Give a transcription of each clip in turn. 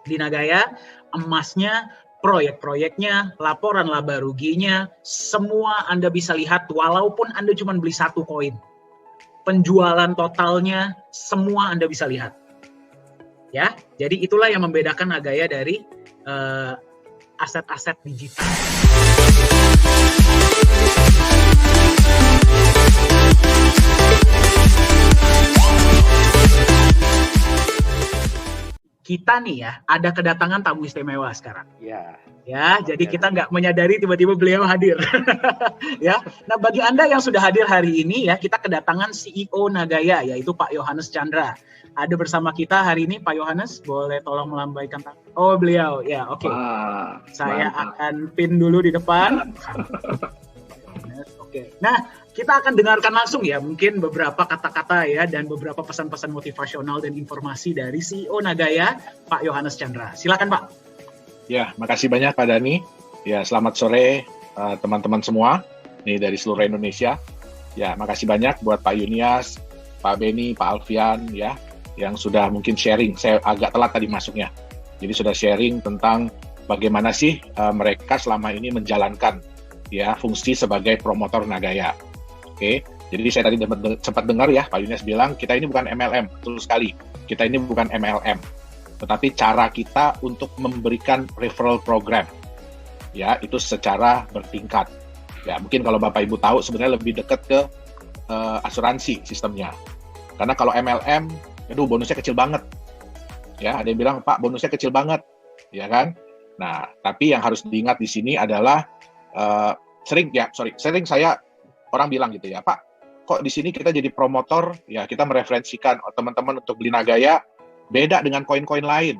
Di Nagaya, emasnya, proyek-proyeknya, laporan laba ruginya, semua Anda bisa lihat walaupun Anda cuma beli satu koin. Penjualan totalnya, semua Anda bisa lihat. Ya, jadi itulah yang membedakan Nagaya dari aset-aset digital. Kita nih ya, ada kedatangan tamu istimewa sekarang. Ya, jadi kita nggak menyadari tiba-tiba beliau hadir. Ya, nah bagi Anda yang sudah hadir hari ini ya, kita kedatangan CEO Nagaya, yaitu Pak Yohanes Chandra. Ada bersama kita hari ini Pak Yohanes, boleh tolong melambaikan tangan? Oh beliau, ya oke. Saya akan pin dulu di depan. Oke. Nah, kita akan dengarkan langsung ya, mungkin beberapa kata-kata ya dan beberapa pesan-pesan motivasional dan informasi dari CEO Nagaya, Pak Yohanes Chandra. Silakan Pak. Ya, makasih banyak Pak Dani. Ya, selamat sore teman-teman semua nih dari seluruh Indonesia. Ya, makasih banyak buat Pak Yunias, Pak Beni, Pak Alfian ya, yang sudah mungkin sharing. Saya agak telat tadi masuknya. Jadi sudah sharing tentang bagaimana sih mereka selama ini menjalankan ya fungsi sebagai promotor Nagaya. Oke, jadi saya tadi sempat dengar ya Pak Yunias bilang kita ini bukan MLM, betul sekali. Kita ini bukan MLM, tetapi cara kita untuk memberikan referral program, ya itu secara bertingkat. Ya mungkin kalau Bapak Ibu tahu sebenarnya lebih dekat ke asuransi sistemnya. Karena kalau MLM, aduh bonusnya kecil banget. Ya ada yang bilang Pak bonusnya kecil banget, ya kan? Nah tapi yang harus diingat di sini adalah sering saya orang bilang gitu ya, Pak, kok di sini kita jadi promotor, ya kita mereferensikan teman-teman untuk beli Nagaya, beda dengan koin-koin lain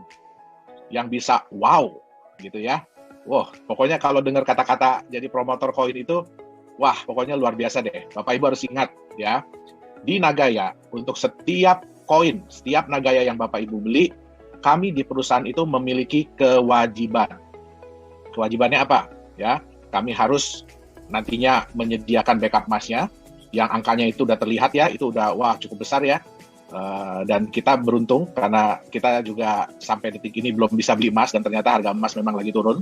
yang bisa wow gitu ya. Wah, pokoknya kalau dengar kata-kata jadi promotor koin itu, wah pokoknya luar biasa deh. Bapak Ibu harus ingat ya, di Nagaya untuk setiap koin, setiap Nagaya yang Bapak Ibu beli, kami di perusahaan itu memiliki kewajiban. Kewajibannya apa? Ya, kami harus nantinya menyediakan backup emasnya, yang angkanya itu udah terlihat ya, itu udah wah cukup besar ya. Dan kita beruntung karena kita juga sampai detik ini belum bisa beli emas dan ternyata harga emas memang lagi turun.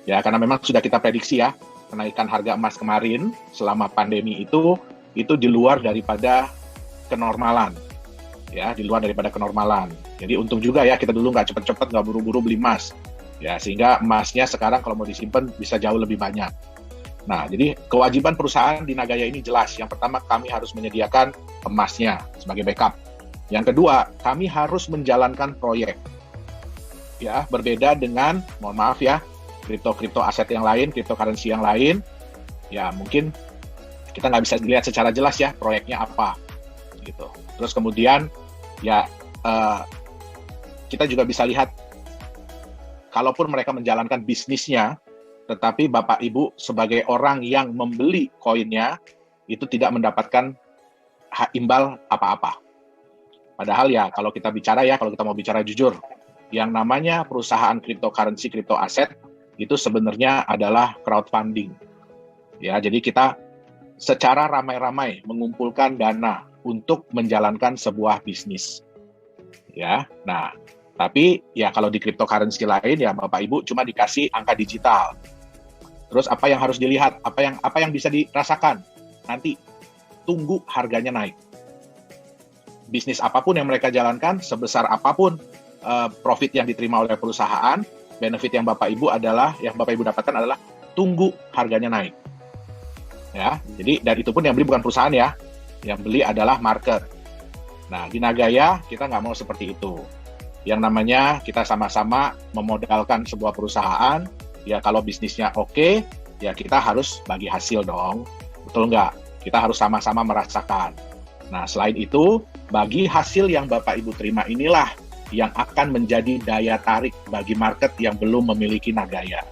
Ya, karena memang sudah kita prediksi ya, kenaikan harga emas kemarin selama pandemi itu di luar daripada kenormalan. Ya, di luar daripada kenormalan. Jadi untung juga ya kita dulu nggak cepet-cepet, nggak buru-buru beli emas. Ya, sehingga emasnya sekarang kalau mau disimpan bisa jauh lebih banyak. Nah, jadi kewajiban perusahaan di Nagaya ini jelas. Yang pertama, kami harus menyediakan emasnya sebagai backup. Yang kedua, kami harus menjalankan proyek. Ya, berbeda dengan, mohon maaf ya, kripto aset yang lain, cryptocurrency yang lain. Ya, mungkin kita nggak bisa dilihat secara jelas ya, proyeknya apa. Gitu. Terus kemudian, ya, kita juga bisa lihat kalaupun mereka menjalankan bisnisnya, tetapi Bapak Ibu sebagai orang yang membeli koinnya, itu tidak mendapatkan imbal apa-apa. Padahal ya, kalau kita mau bicara jujur, yang namanya perusahaan cryptocurrency, crypto aset, itu sebenarnya adalah crowdfunding. Ya, jadi kita secara ramai-ramai mengumpulkan dana untuk menjalankan sebuah bisnis. Ya, nah, tapi ya kalau di cryptocurrency lain ya Bapak Ibu cuma dikasih angka digital. Terus apa yang harus dilihat? Apa yang bisa dirasakan? Nanti tunggu harganya naik. Bisnis apapun yang mereka jalankan, sebesar apapun profit yang diterima oleh perusahaan, benefit yang Bapak Ibu dapatkan adalah tunggu harganya naik. Ya, jadi dan itu pun yang beli bukan perusahaan ya, yang beli adalah market. Nah di Nagaya kita nggak mau seperti itu. Yang namanya kita sama-sama memodalkan sebuah perusahaan, ya kalau bisnisnya oke, ya kita harus bagi hasil dong, betul nggak? Kita harus sama-sama merasakan. Nah selain itu, bagi hasil yang Bapak Ibu terima inilah yang akan menjadi daya tarik bagi market yang belum memiliki Nagaya.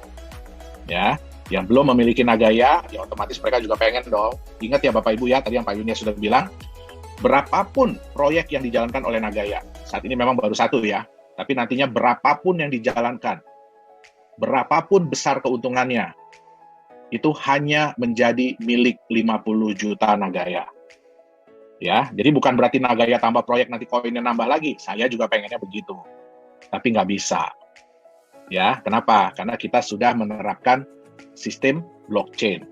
Ya, yang belum memiliki Nagaya, ya otomatis mereka juga pengen dong. Ingat ya Bapak Ibu ya, tadi yang Pak Yunias sudah bilang, berapapun proyek yang dijalankan oleh Nagaya, saat ini memang baru satu ya, tapi nantinya berapapun yang dijalankan, berapapun besar keuntungannya, itu hanya menjadi milik 50 juta Nagaya. Ya, jadi bukan berarti Nagaya tambah proyek nanti koinnya nambah lagi. Saya juga pengennya begitu, tapi nggak bisa. Ya, kenapa? Karena kita sudah menerapkan sistem blockchain.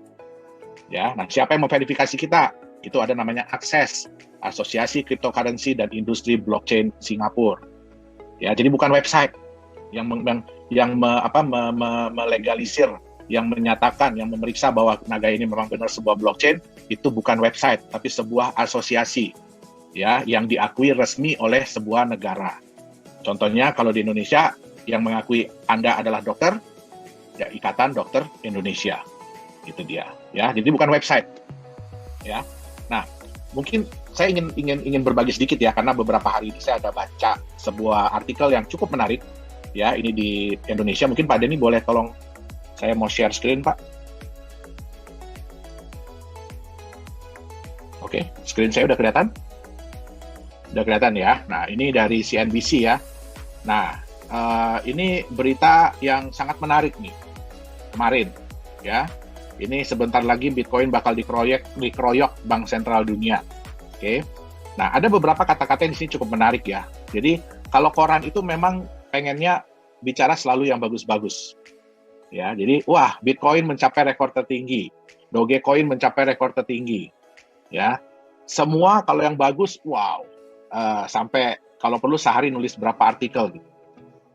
Ya, nah siapa yang memverifikasi kita? Itu ada namanya Akses, Asosiasi Cryptocurrency dan Industri Blockchain Singapura. Ya, jadi bukan website yang melegalisir, yang menyatakan, yang memeriksa bahwa Naga ini memang benar sebuah blockchain. Itu bukan website, tapi sebuah asosiasi, ya, yang diakui resmi oleh sebuah negara. Contohnya kalau di Indonesia, yang mengakui Anda adalah dokter, ya Ikatan Dokter Indonesia, itu dia. Ya, jadi bukan website. Ya, nah mungkin saya ingin berbagi sedikit ya, karena beberapa hari ini saya ada baca sebuah artikel yang cukup menarik. Ya, ini di Indonesia. Mungkin Pak Denny boleh tolong saya mau share screen, Pak. Oke, screen saya udah kelihatan? Udah kelihatan ya. Nah, ini dari CNBC ya. Nah, ini berita yang sangat menarik nih kemarin ya. Ini sebentar lagi Bitcoin bakal dikeroyok Bank Sentral Dunia. Oke. Nah, ada beberapa kata-kata yang di sini cukup menarik ya. Jadi kalau koran itu memang pengennya bicara selalu yang bagus-bagus. Ya, jadi wah, Bitcoin mencapai rekor tertinggi, Dogecoin mencapai rekor tertinggi. Ya. Semua kalau yang bagus, wow. Sampai kalau perlu sehari nulis berapa artikel gitu.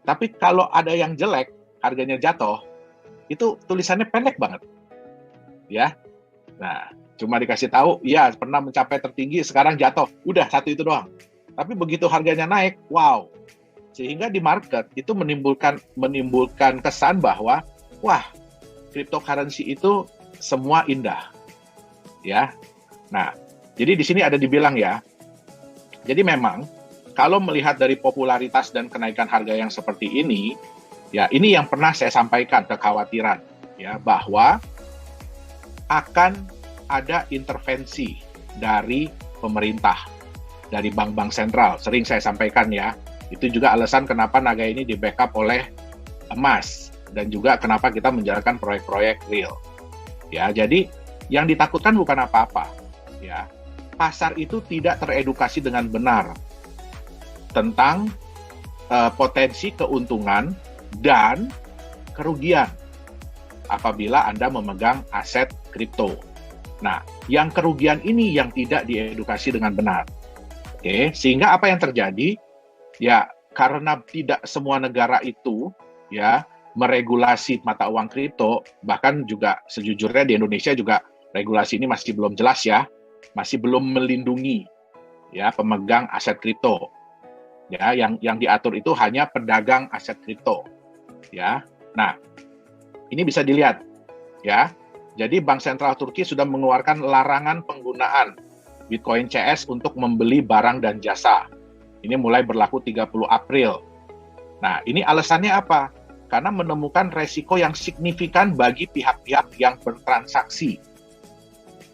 Tapi kalau ada yang jelek, harganya jatuh, itu tulisannya pendek banget. Ya. Nah, cuma dikasih tahu, ya pernah mencapai tertinggi, sekarang jatuh. Udah, satu itu doang. Tapi begitu harganya naik, wow. Sehingga di market itu menimbulkan kesan bahwa, wah, cryptocurrency itu semua indah. Ya. Nah, jadi di sini ada dibilang ya, jadi memang kalau melihat dari popularitas dan kenaikan harga yang seperti ini, ya ini yang pernah saya sampaikan kekhawatiran, ya bahwa akan ada intervensi dari pemerintah, dari bank-bank sentral. Sering saya sampaikan ya, itu juga alasan kenapa Naga ini di-backup oleh emas dan juga kenapa kita menjalankan proyek-proyek real. Ya, jadi yang ditakutkan bukan apa-apa, ya. Pasar itu tidak teredukasi dengan benar tentang potensi keuntungan dan kerugian apabila Anda memegang aset kripto. Nah, yang kerugian ini yang tidak diedukasi dengan benar. Oke, sehingga apa yang terjadi? Ya, karena tidak semua negara itu ya meregulasi mata uang kripto, bahkan juga sejujurnya di Indonesia juga regulasi ini masih belum jelas ya, masih belum melindungi ya pemegang aset kripto. Ya, yang diatur itu hanya pedagang aset kripto. Ya. Nah, ini bisa dilihat ya. Jadi Bank Sentral Turki sudah mengeluarkan larangan penggunaan Bitcoin CS untuk membeli barang dan jasa. Ini mulai berlaku 30 April. Nah, ini alasannya apa? Karena menemukan resiko yang signifikan bagi pihak-pihak yang bertransaksi.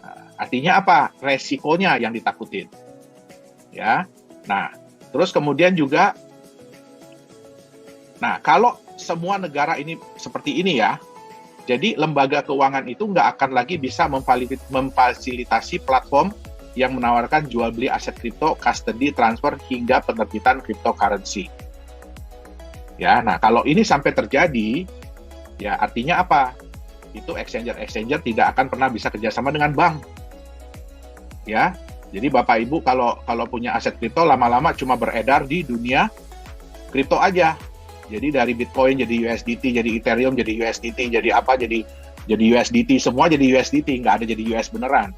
Nah, artinya apa? Resikonya yang ditakutin. Ya. Nah, terus kemudian juga, nah kalau semua negara ini seperti ini ya, jadi lembaga keuangan itu nggak akan lagi bisa memfasilitasi platform yang menawarkan jual beli aset kripto, custody, transfer, hingga penerbitan cryptocurrency. Ya, nah kalau ini sampai terjadi, ya artinya apa? Itu exchanger tidak akan pernah bisa kerjasama dengan bank. Ya. Jadi Bapak Ibu kalau punya aset kripto lama-lama cuma beredar di dunia kripto aja. Jadi dari Bitcoin jadi USDT, jadi Ethereum jadi USDT, jadi apa jadi USDT, semua jadi USDT, nggak ada jadi US beneran.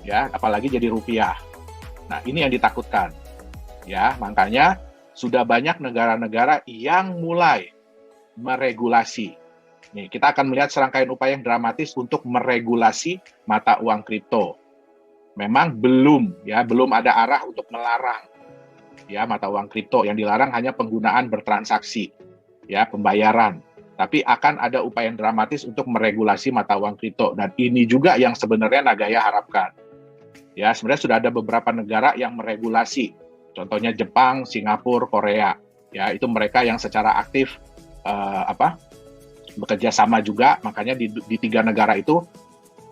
Ya, apalagi jadi rupiah. Nah, ini yang ditakutkan. Ya, makanya sudah banyak negara-negara yang mulai meregulasi. Nih, kita akan melihat serangkaian upaya yang dramatis untuk meregulasi mata uang kripto. Memang belum ada arah untuk melarang ya mata uang kripto. Yang dilarang hanya penggunaan bertransaksi, ya pembayaran. Tapi akan ada upaya yang dramatis untuk meregulasi mata uang kripto, dan ini juga yang sebenarnya Nagaya harapkan. Ya, sebenarnya sudah ada beberapa negara yang meregulasi. Contohnya Jepang, Singapura, Korea. Ya, itu mereka yang secara aktif bekerja sama juga. Makanya di 3 negara itu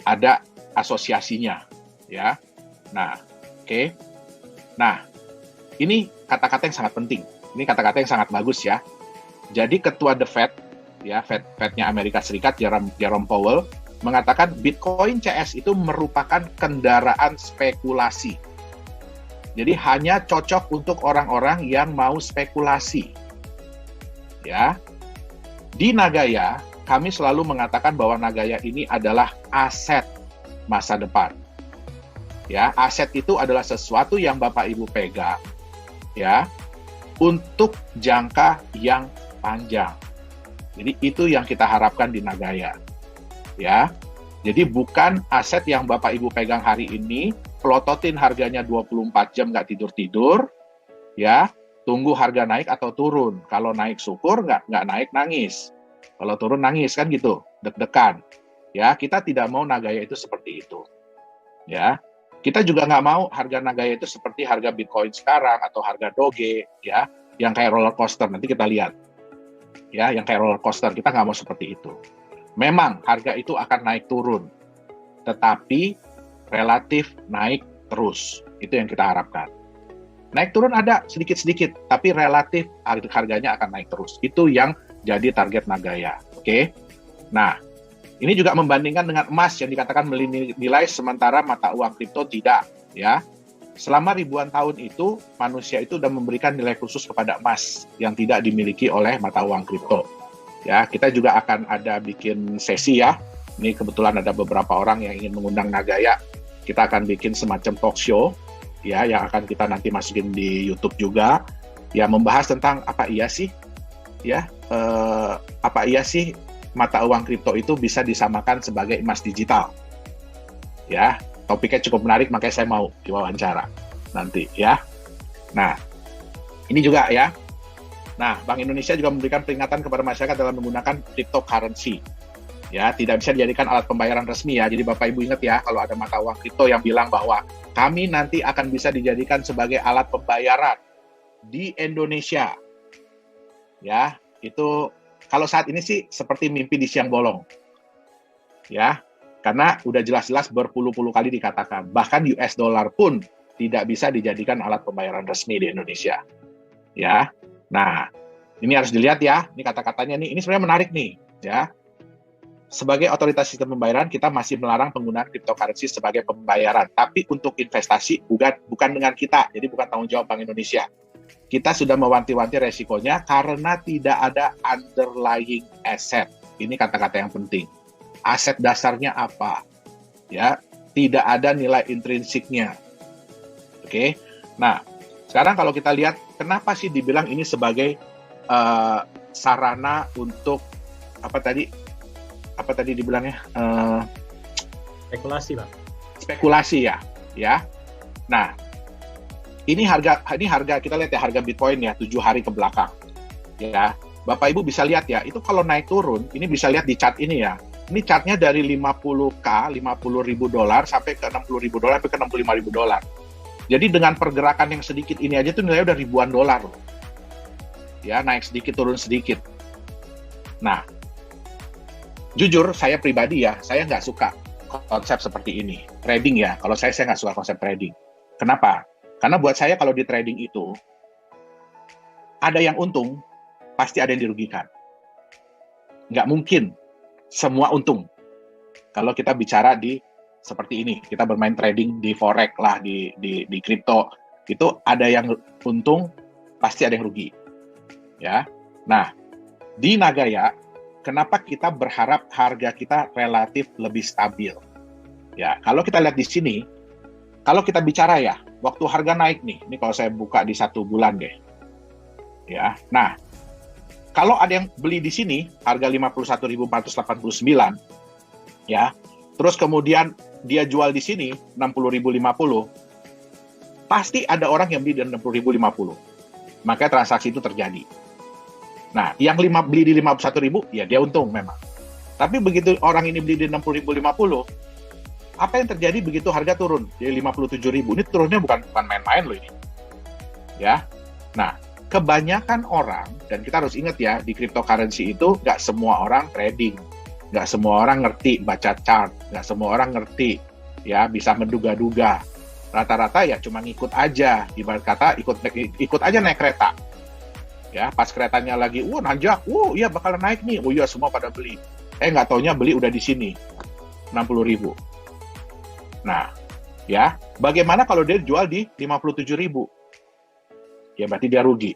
ada asosiasinya. Ya, nah, oke. Nah, ini kata-kata yang sangat penting. Ini kata-kata yang sangat bagus ya. Jadi ketua The Fed, ya Fed-nya Amerika Serikat, Jerome Powell, mengatakan Bitcoin CS itu merupakan kendaraan spekulasi. Jadi hanya cocok untuk orang-orang yang mau spekulasi. Ya. Di Nagaya, kami selalu mengatakan bahwa Nagaya ini adalah aset masa depan. Ya, aset itu adalah sesuatu yang Bapak Ibu pegang, ya, untuk jangka yang panjang. Jadi itu yang kita harapkan di Nagaya. Ya. Jadi bukan aset yang Bapak Ibu pegang hari ini, pelototin harganya 24 jam nggak tidur-tidur, ya, tunggu harga naik atau turun. Kalau naik syukur, nggak naik nangis. Kalau turun nangis, kan gitu, deg-degan. Ya, kita tidak mau Nagaya itu seperti itu. Ya, kita juga nggak mau harga Nagaya itu seperti harga Bitcoin sekarang atau harga Doge, ya, yang kayak roller coaster. Nanti kita lihat. Ya, yang kayak roller coaster, kita nggak mau seperti itu. Memang harga itu akan naik turun, tetapi relatif naik terus. Itu yang kita harapkan. Naik turun ada sedikit-sedikit, tapi relatif harganya akan naik terus. Itu yang jadi target Nagaya. Oke? Nah, ini juga membandingkan dengan emas yang dikatakan nilai sementara mata uang kripto tidak. Ya, selama ribuan tahun itu manusia itu sudah memberikan nilai khusus kepada emas yang tidak dimiliki oleh mata uang kripto. Ya, kita juga akan ada bikin sesi ya. Ini kebetulan ada beberapa orang yang ingin mengundang Nagaya. Kita akan bikin semacam talk show ya, yang akan kita nanti masukin di YouTube juga. Ya, membahas tentang apa iya sih mata uang kripto itu bisa disamakan sebagai emas digital. Ya, topiknya cukup menarik, makanya saya mau diwawancara nanti ya. Nah, ini juga ya. Nah, Bank Indonesia juga memberikan peringatan kepada masyarakat dalam menggunakan cryptocurrency. Ya, tidak bisa dijadikan alat pembayaran resmi ya. Jadi Bapak Ibu ingat ya, kalau ada mata uang kripto yang bilang bahwa kami nanti akan bisa dijadikan sebagai alat pembayaran di Indonesia. Ya, itu kalau saat ini sih seperti mimpi di siang bolong. Ya, karena udah jelas-jelas berpuluh-puluh kali dikatakan. Bahkan US dollar pun tidak bisa dijadikan alat pembayaran resmi di Indonesia. Ya. Nah, ini harus dilihat ya, ini kata-katanya nih, ini sebenarnya menarik nih, ya. Sebagai otoritas sistem pembayaran, kita masih melarang penggunaan cryptocurrency sebagai pembayaran, tapi untuk investasi bukan dengan kita, jadi bukan tanggung jawab Bank Indonesia. Kita sudah mewanti-wanti resikonya karena tidak ada underlying asset. Ini kata-kata yang penting. Aset dasarnya apa? Ya, tidak ada nilai intrinsiknya. Oke. Nah, sekarang kalau kita lihat, kenapa sih dibilang ini sebagai sarana untuk apa tadi dibilangnya? Spekulasi, Pak. Spekulasi ya, ya. Nah, ini harga kita lihat ya, harga Bitcoin ya 7 hari ke belakang. Ya, Bapak Ibu bisa lihat ya, itu kalau naik turun, ini bisa lihat di chart ini ya. Ini chartnya dari 50.000 $50.000 sampai ke $60.000 sampai ke $65.000. Jadi dengan pergerakan yang sedikit ini aja tuh nilainya udah ribuan dolar loh. Ya, naik sedikit, turun sedikit. Nah, jujur saya pribadi ya, saya nggak suka konsep seperti ini. Trading ya, kalau saya nggak suka konsep trading. Kenapa? Karena buat saya kalau di trading itu, ada yang untung, pasti ada yang dirugikan. Nggak mungkin semua untung. Kalau kita bicara di seperti ini, kita bermain trading di forex lah, di kripto, itu ada yang untung, pasti ada yang rugi. Ya, nah di Nagaya, kenapa kita berharap harga kita relatif lebih stabil? Ya, kalau kita lihat di sini, kalau kita bicara ya, waktu harga naik nih, ini kalau saya buka di 1 bulan deh. Ya, nah kalau ada yang beli di sini harga 51.489, ya, terus kemudian dia jual di sini 60.050, pasti ada orang yang beli di 60.050. Makanya transaksi itu terjadi. Nah, yang beli di 51.000, ya dia untung memang. Tapi begitu orang ini beli di 60.050, apa yang terjadi begitu harga turun jadi 57.000? Ini turunnya bukan main-main loh ini. Ya. Nah, kebanyakan orang, dan kita harus ingat ya, di cryptocurrency itu nggak semua orang trading. Nggak semua orang ngerti baca chart, nggak semua orang ngerti, ya bisa menduga-duga. Rata-rata ya cuma ngikut aja, ibarat kata ikut aja naik kereta. Ya, pas keretanya lagi, nanjak, iya bakalan naik nih, iya semua pada beli. Nggak taunya beli udah di sini, 60.000. Nah, ya, bagaimana kalau dia jual di 57.000? Ya berarti dia rugi.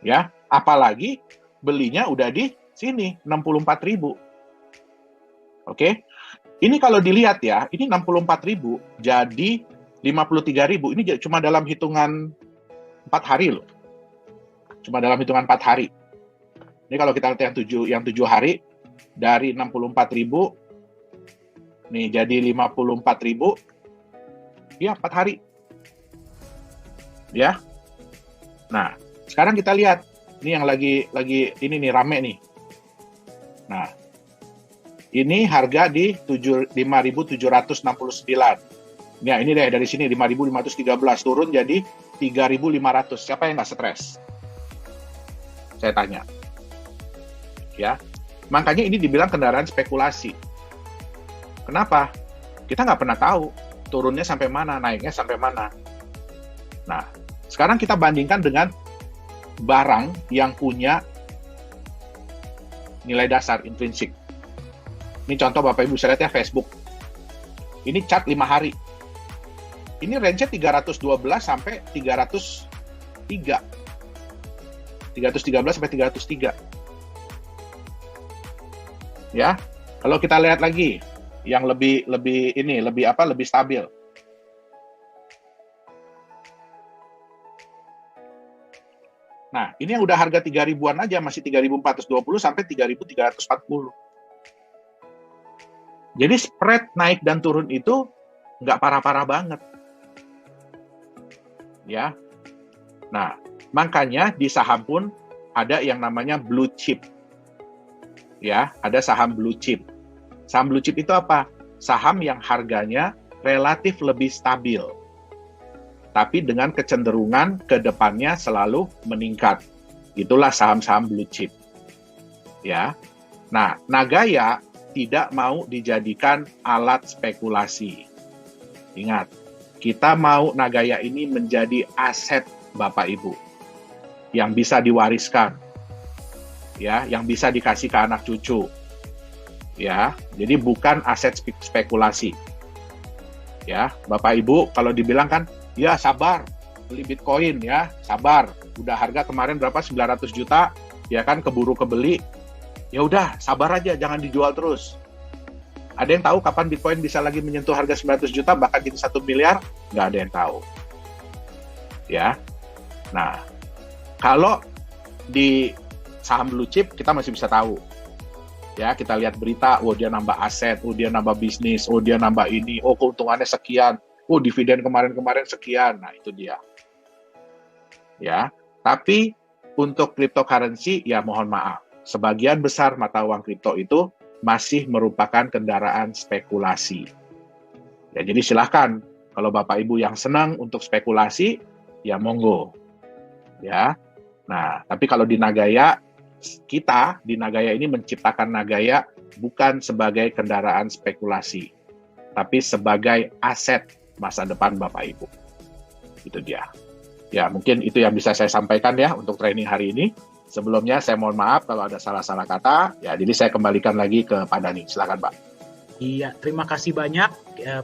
Ya, apalagi belinya udah di sini, 64.000. Oke, ini kalau dilihat ya, ini 64.000 jadi 53.000, ini cuma dalam hitungan 4 hari loh. Cuma dalam hitungan 4 hari. Ini kalau kita lihat yang 7 hari, dari 64.000, nih jadi 54.000, ya 4 hari. Ya. Nah, sekarang kita lihat, ini yang lagi ini nih rame nih. Nah, ini harga di 5.769. Ya, ini deh dari sini 5.513 turun jadi 3.500. Siapa yang nggak stres? Saya tanya. Ya, makanya ini dibilang kendaraan spekulasi. Kenapa? Kita nggak pernah tahu turunnya sampai mana, naiknya sampai mana. Nah, sekarang kita bandingkan dengan barang yang punya nilai dasar intrinsik. Ini contoh Bapak Ibu bisa lihat ya, Facebook. Ini chart 5 hari. Ini range-nya 312 sampai 303. 313 sampai 303. Ya. Kalau kita lihat lagi yang lebih stabil. Nah, ini yang udah harga 3.000-an aja masih 3.420 sampai 3.340. Jadi spread naik dan turun itu nggak parah-parah banget. Ya. Nah, makanya di saham pun ada yang namanya blue chip. Ya, ada saham blue chip. Saham blue chip itu apa? Saham yang harganya relatif lebih stabil. Tapi dengan kecenderungan ke depannya selalu meningkat. Itulah saham-saham blue chip. Ya. Nah, Nagaya tidak mau dijadikan alat spekulasi. Ingat, kita mau Nagaya ini menjadi aset Bapak Ibu yang bisa diwariskan, ya, yang bisa dikasih ke anak cucu, ya. Jadi bukan aset spekulasi, ya. Bapak Ibu kalau dibilang kan, ya sabar beli Bitcoin, ya sabar. Udah harga kemarin berapa 900 juta, ya kan keburu kebeli. Ya udah, sabar aja, jangan dijual terus. Ada yang tahu kapan Bitcoin bisa lagi menyentuh harga 900 juta, bahkan jadi 1 miliar? Nggak ada yang tahu. Ya. Nah, kalau di saham blue chip, kita masih bisa tahu. Ya, kita lihat berita, dia nambah aset, dia nambah bisnis, dia nambah ini, keuntungannya sekian, dividen kemarin-kemarin sekian. Nah, itu dia. Ya, tapi untuk cryptocurrency, ya mohon maaf. Sebagian besar mata uang kripto itu masih merupakan kendaraan spekulasi. Ya, jadi silahkan kalau Bapak Ibu yang senang untuk spekulasi, ya monggo. Ya. Nah, tapi kalau di Nagaya, kita di Nagaya ini menciptakan Nagaya bukan sebagai kendaraan spekulasi, tapi sebagai aset masa depan Bapak Ibu. Itu dia. Ya, mungkin itu yang bisa saya sampaikan ya untuk training hari ini. Sebelumnya saya mohon maaf kalau ada salah-salah kata. Ya, jadi saya kembalikan lagi ke Pak Dhani. Silakan, Pak. Iya, terima kasih banyak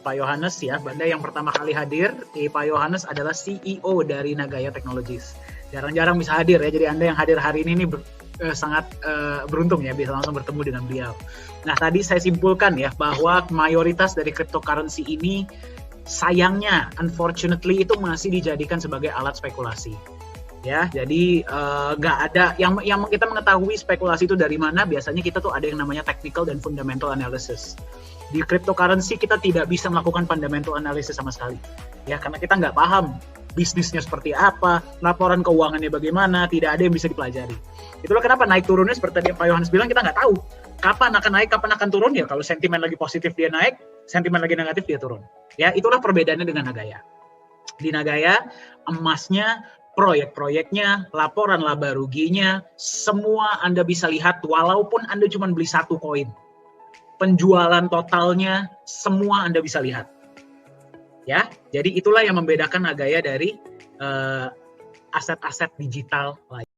Pak Yohanes ya. Banda yang pertama kali hadir, Pak Yohanes adalah CEO dari Nagaya Technologies. Jarang-jarang bisa hadir ya. Jadi Anda yang hadir hari ini sangat beruntung ya bisa langsung bertemu dengan beliau. Nah, tadi saya simpulkan ya bahwa mayoritas dari cryptocurrency ini sayangnya, unfortunately itu masih dijadikan sebagai alat spekulasi. Ya, jadi nggak ada yang kita mengetahui spekulasi itu dari mana. Biasanya kita tuh ada yang namanya technical dan fundamental analysis. Di cryptocurrency kita tidak bisa melakukan fundamental analysis sama sekali, ya karena kita nggak paham bisnisnya seperti apa, laporan keuangannya bagaimana, tidak ada yang bisa dipelajari. Itulah kenapa naik turunnya seperti tadi Pak Yohanes bilang, kita nggak tahu kapan akan naik, kapan akan turun. Ya kalau sentimen lagi positif dia naik, sentimen lagi negatif dia turun. Ya, itulah perbedaannya dengan Nagaya. Di Nagaya emasnya, proyek-proyeknya, laporan laba ruginya, semua Anda bisa lihat walaupun Anda cuma beli 1 koin. Penjualan totalnya semua Anda bisa lihat. Ya, jadi itulah yang membedakan Nagaya dari aset-aset digital lain.